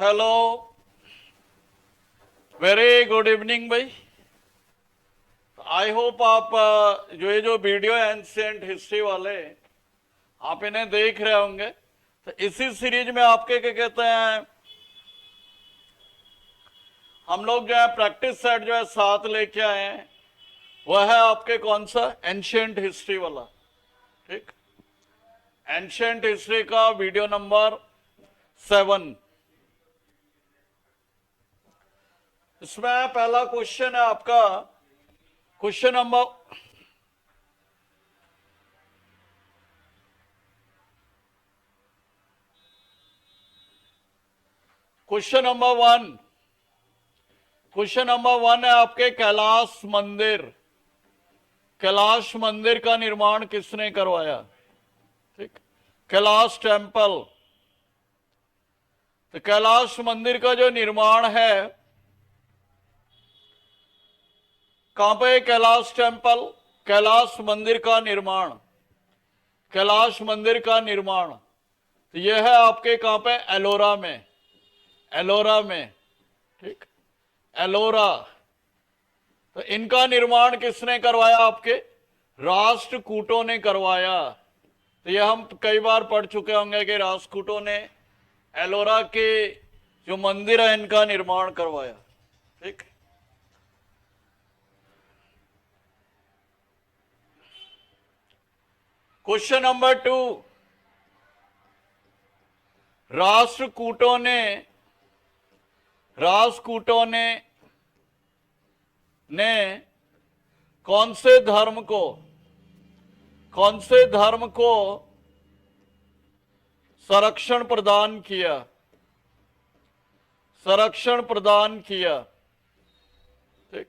Hello, very good evening भाई। I hope आप जो वीडियो एंशिएंट हिस्ट्री वाले आप इन्हें देख रहे होंगे। तो इसी सीरीज में आपके क्या कहते हैं, हम लोग जो है प्रैक्टिस सेट जो है साथ लेके आए हैं, वह है आपके कौन सा, एंशिएंट हिस्ट्री वाला। ठीक, एंशिएंट हिस्ट्री का वीडियो नंबर 7। इसमें पहला क्वेश्चन है आपका, question number one. Question number 1 है आपके, कैलाश मंदिर। कैलाश मंदिर का निर्माण किसने करवाया? ठीक, कैलाश टेम्पल। तो कैलाश मंदिर का जो निर्माण है, कहां पे कैलाश टेम्पल, कैलाश मंदिर का निर्माण, कैलाश मंदिर का निर्माण तो यह है आपके कहां पे, एलोरा में। एलोरा में, ठीक, एलोरा। तो इनका निर्माण किसने करवाया? आपके राष्ट्रकूटों ने करवाया। तो यह हम कई बार पढ़ चुके होंगे कि राष्ट्रकूटों ने एलोरा के जो मंदिर है इनका निर्माण करवाया। ठीक, क्वेश्चन नंबर 2, राष्ट्रकूटों ने कौन से धर्म को संरक्षण प्रदान किया? संरक्षण प्रदान किया। ठीक,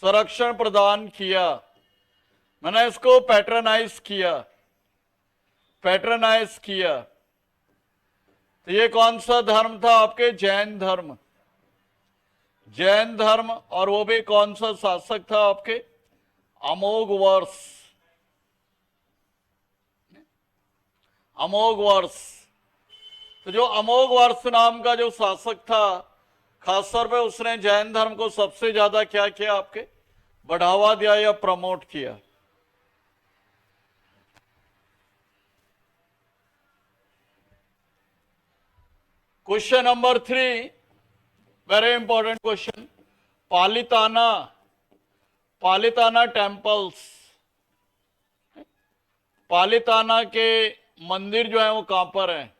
संरक्षण प्रदान किया, मैंने इसको पैट्रनाइज किया। पैट्रनाइज किया। तो ये कौन सा धर्म था आपके? जैन धर्म। जैन धर्म। और वो भी कौन सा शासक था आपके? अमोघवर्ष। अमोघवर्ष। तो जो अमोघवर्ष नाम का जो शासक था, खासतौर पे उसने जैन धर्म को सबसे ज्यादा क्या किया? आपके बढ़ावा दिया या प्रमोट किया। Question number 3, very important question. Palitana temples, Palitana के मंदिर जो है वो कहां पर है?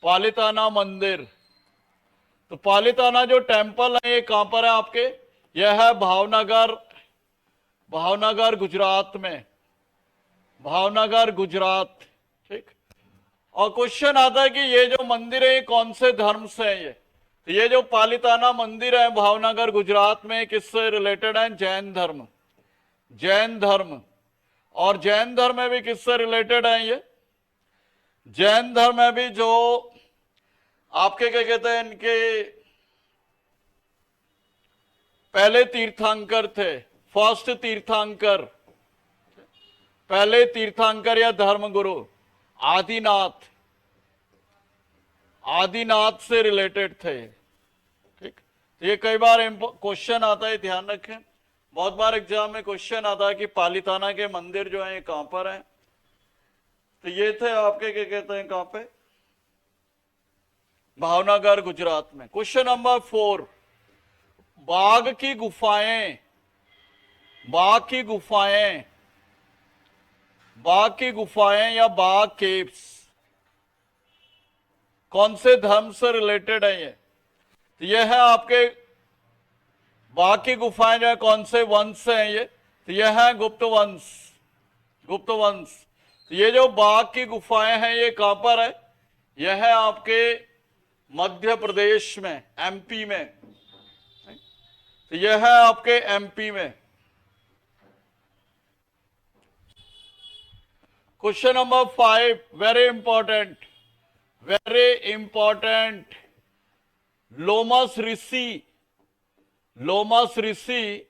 पालिताना मंदिर। तो पालिताना जो टेम्पल है ये कहां पर है आपके? यह है भावनगर गुजरात में। भावनगर गुजरात। ठीक, और क्वेश्चन आता है कि ये जो मंदिर है ये कौन से धर्म से है? ये जो पालिताना मंदिर है भावनगर गुजरात में, किससे रिलेटेड है? जैन धर्म। जैन धर्म। और जैन धर्म में भी किससे रिलेटेड है ये? जैन धर्म में भी जो आपके क्या कहते हैं, इनके पहले तीर्थंकर थे, फर्स्ट तीर्थंकर, पहले तीर्थंकर या धर्मगुरु आदिनाथ से रिलेटेड थे। ठीक, ये कई बार क्वेश्चन आता है, ध्यान रखें। बहुत बार एग्जाम में क्वेश्चन आता है कि पालिताना के मंदिर जो है कहां पर है। तो ये थे आपके क्या कहते हैं, कहां पे? भावनगर गुजरात में। क्वेश्चन नंबर 4, बाघ की गुफाएं। बाघ की गुफाएं, बाघ की गुफाएं या बाघ केव्स कौन से धर्म से रिलेटेड है ये? तो ये है आपके बाघ की गुफाएं जो है कौन से वंश से हैं ये? तो यह है गुप्त वंश। गुप्त वंश। तो ये जो बाघ की गुफाएं हैं ये कहां पर है? यह है आपके मध्य प्रदेश में, एमपी में। तो यह है आपके एमपी में। Question number 5, very important, very important. Lomas Rishi, Lomas Rishi,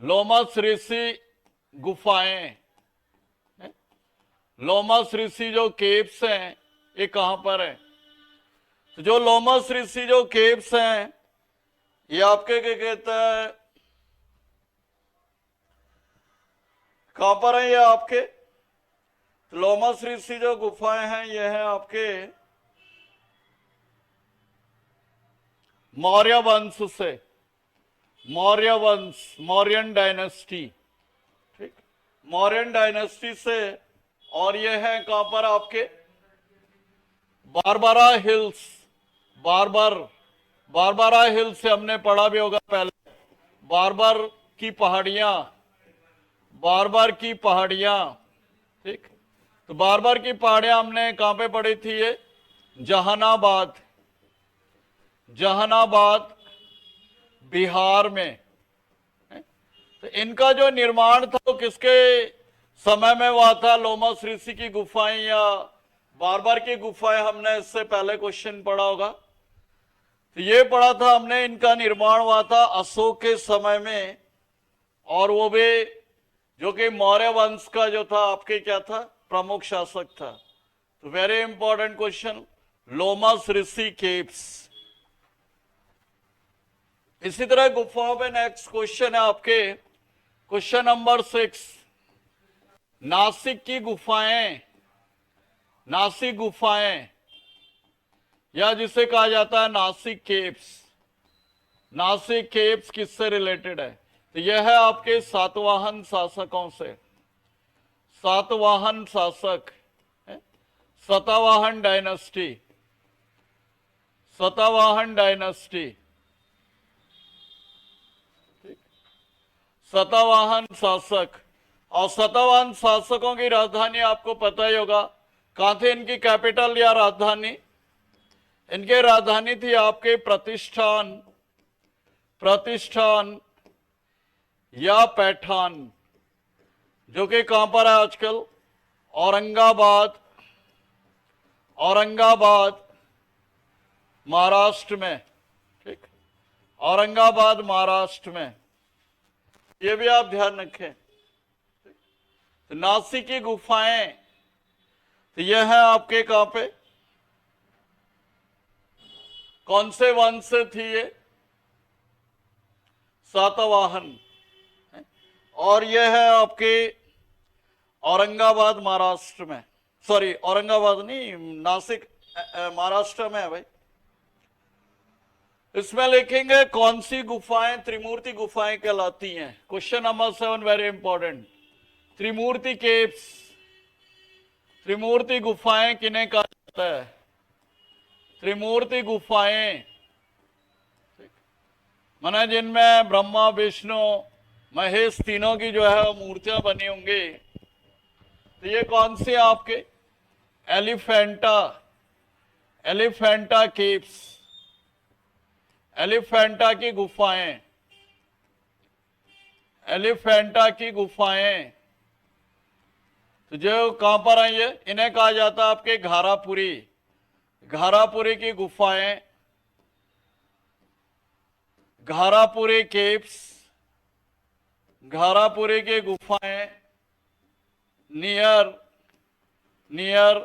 Lomas Rishi गुफाएं, लोमस ऋषि जो केव्स हैं ये कहां पर है? तो जो लोमस ऋषि जो केव्स हैं, ये आपके क्या कहते हैं, कहां पर है ये आपके? लोमस ऋषि जो गुफाएं हैं, ये है आपके मौर्य वंश से, मौर्य वंश, मौर्यन डायनेस्टी, ठीक, मौर्यन डायनेस्टी से। और ये है कहां पर आपके? बारबारा हिल्स, बारबारा हिल्स से हमने पढ़ा भी होगा पहले, बारबार की पहाड़ियां, बारबार की पहाड़ियां, ठीक। तो बारबार की पहाड़ियां हमने कहां पे पढ़ी थी? ये जहानाबाद, जहानाबाद बिहार में। तो इनका जो निर्माण था वो किसके समय में हुआ था? लोमस ऋषि की गुफाएं या बारबार की गुफाएं, हमने इससे पहले क्वेश्चन पढ़ा होगा। तो ये पढ़ा था हमने, इनका निर्माण हुआ था अशोक के समय में, और वो भी जो कि मौर्य वंश का जो था आपके क्या था? प्रमुख शासक था। तो वेरी इंपॉर्टेंट क्वेश्चन, लोमस ऋषि केव्स। इसी तरह गुफाओं पे नेक्स्ट क्वेश्चन है आपके, क्वेश्चन नंबर 6, नासिक की गुफाएं, नासिक गुफाएं, या जिसे कहा जाता है नासिक केव्स। नासिक केव्स किससे रिलेटेड है? तो यह है आपके सातवाहन शासकों से, सातवाहन शासक, सतावाहन डायनेस्टी, सतावाहन डायनेस्टी, सतावाहन शासक। और सतावाहन शासकों की राजधानी आपको पता ही होगा, कहां थी इनकी कैपिटल या राजधानी? इनकी राजधानी थी आपके प्रतिष्ठान, प्रतिष्ठान या पैठान, जो कि कहां पर है आजकल? औरंगाबाद, औरंगाबाद महाराष्ट्र में, ठीक, औरंगाबाद महाराष्ट्र में। ये भी आप ध्यान रखें। तो नासिक की गुफाएं, तो यह है आपके कहां पे? कौन से वंश से थी ये? सातवाहन। और यह है आपके औरंगाबाद महाराष्ट्र में, सॉरी औरंगाबाद नहीं, नासिक महाराष्ट्र में है भाई। इसमें लिखेंगे कौन सी गुफाएं त्रिमूर्ति गुफाएं कहलाती हैं। क्वेश्चन नंबर 7 वेरी इंपॉर्टेंट, त्रिमूर्ति केव्स, त्रिमूर्ति गुफाएं किन्हें कहा जाता है? त्रिमूर्ति गुफाएं माने जिनमें ब्रह्मा विष्णु महेश तीनों की जो है मूर्तियां बनी होंगी। तो ये कौन सी है आपके? एलिफेंटा, एलिफेंटा केव्स, एलिफेंटा की गुफाएं, एलिफेंटा की गुफाएं। तो जो कहां पर है ये? इन्हें कहा जाता है आपके घारापुरी, घारापुरी की गुफाएं, घारापुरी केव्स, घारापुरी की गुफाएं, नियर, नियर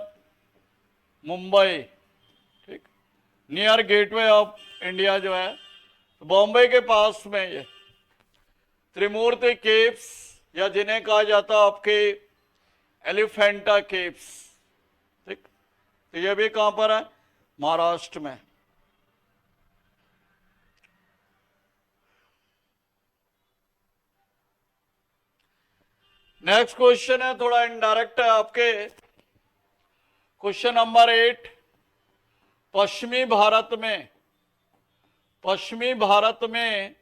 मुंबई, ठीक, नियर गेटवे ऑफ इंडिया जो है, तो बॉम्बे के पास में ये त्रिमूर्ति केव्स, या जिन्हें कहा जाता है आपके एलिफेंटा केव्स, ठीक। तो ये भी कहां पर है? महाराष्ट्र में। नेक्स्ट क्वेश्चन है, थोड़ा इनडायरेक्ट है आपके, क्वेश्चन नंबर 8, पश्चिमी भारत में, पश्चिमी भारत में,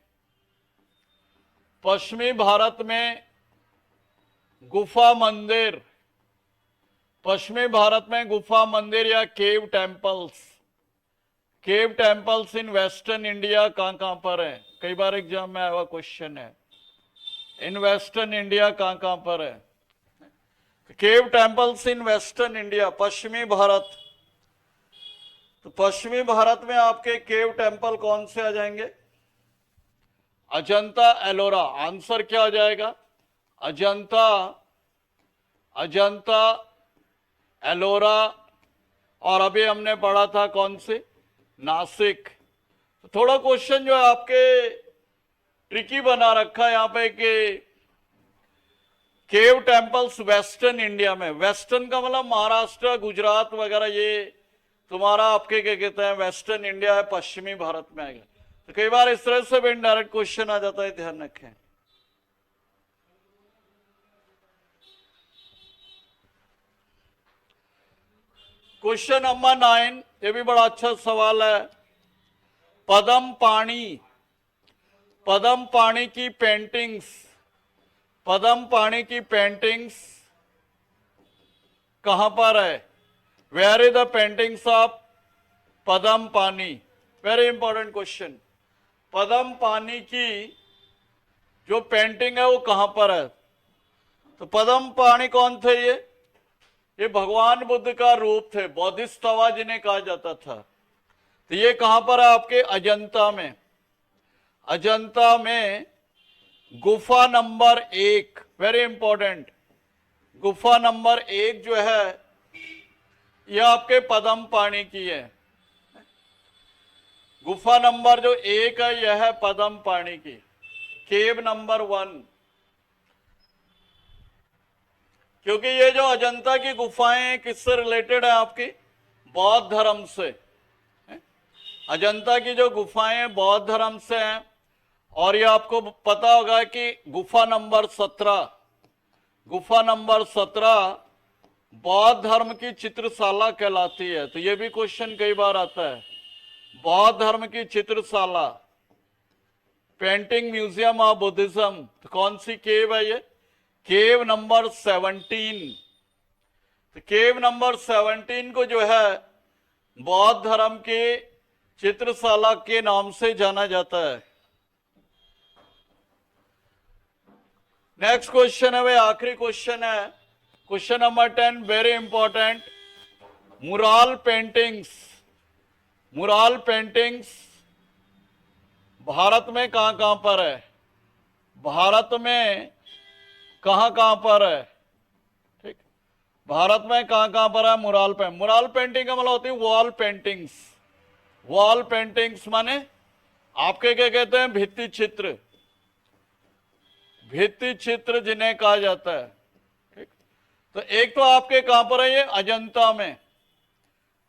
पश्चिमी भारत में गुफा मंदिर, पश्चिमी भारत में गुफा मंदिर या cave temples, cave temples in western India कहां कहां पर है? कई बार एग्जाम में आया हुआ क्वेश्चन है, इन वेस्टर्न इंडिया कहां कहां पर है? Cave temples in western India, पश्चिमी भारत। तो पश्चिमी भारत में आपके केव टेम्पल कौन से आ जाएंगे? अजंता एलोरा, आंसर क्या हो जाएगा? अजंता, अजंता एलोरा। और अभी हमने पढ़ा था कौन से? नासिक। थोड़ा क्वेश्चन जो है आपके ट्रिकी बना रखा है यहाँ पे कि केव टेम्पल्स वेस्टर्न इंडिया में, वेस्टर्न का मतलब महाराष्ट्र गुजरात वगैरह, ये तुम्हारा आपके क्या कहते हैं वेस्टर्न इंडिया है, पश्चिमी भारत में आएगा। तो कई बार इस तरह से भी इनडायरेक्ट क्वेश्चन आ जाता है, ध्यान रखें। क्वेश्चन नंबर 9, ये भी बड़ा अच्छा सवाल है। पद्म पाणी, पद्म पाणी की पेंटिंग्स, पद्म पाणी की पेंटिंग्स कहां पर है? Where is the paintings of Padmapani? Very important question. पद्म पाणी की जो पेंटिंग है वो कहां पर है? तो पद्म पाणी कौन थे? ये भगवान बुद्ध का रूप थे, बोधिसत्व जिन्हें कहा जाता था। तो ये कहां पर है? आपके अजंता में। अजंता में गुफा नंबर 1, वेरी इंपॉर्टेंट, गुफा नंबर 1 जो है यह आपके पद्म पाणी की है। गुफा नंबर जो 1 है यह है पद्म पाणी की, केव नंबर 1। क्योंकि ये जो अजंता की गुफाएं किससे रिलेटेड है? आपकी बौद्ध धर्म से। अजंता की जो गुफाएं बौद्ध धर्म से हैं। और ये आपको पता होगा कि गुफा नंबर 17, गुफा नंबर 17 बौद्ध धर्म की चित्रशाला कहलाती है। तो ये भी क्वेश्चन कई बार आता है, बौद्ध धर्म की चित्रशाला, पेंटिंग म्यूजियम ऑफ बुद्धिज्म। तो कौन सी केव है ये? केव नंबर 17। तो केव नंबर 17 को जो है बौद्ध धर्म के चित्रशाला के नाम से जाना जाता है। नेक्स्ट क्वेश्चन है, भाई आखिरी क्वेश्चन है, question number 10, very important. Mural paintings, mural paintings Bharat में कहां कहां पर है? भारत में कहां कहां पर है? ठीक, भारत में कहां कहां पर है मुराल पेंटिंग? मुराल पेंटिंग का मतलब होती है वॉल पेंटिंग्स। वॉल पेंटिंग्स माने आपके क्या कहते हैं? भित्ति चित्र, भित्ति चित्र जिन्हें कहा जाता है। ठीक, तो एक तो आपके कहां पर है? ये अजंता में,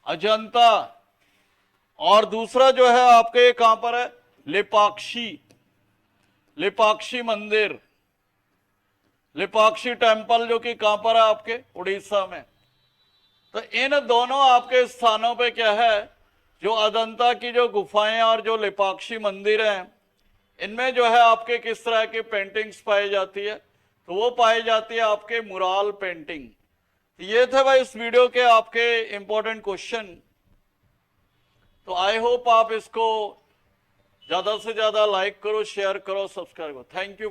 अजंता। और दूसरा जो है आपके कहां पर है? लेपाक्षी, लेपाक्षी मंदिर, लेपाक्षी टेम्पल, जो कि कहां पर है? आपके उड़ीसा में। तो इन दोनों आपके स्थानों पे क्या है? जो अजंता की जो गुफाएं और जो लेपाक्षी मंदिर हैं, इनमें जो है आपके किस तरह की पेंटिंग्स पाई जाती है? तो वो पाई जाती है आपके मुराल पेंटिंग। तो ये थे भाई इस वीडियो के आपके इंपॉर्टेंट क्वेश्चन। तो आई होप आप इसको ज्यादा से ज्यादा लाइक करो, शेयर करो, सब्सक्राइब करो। Thank you.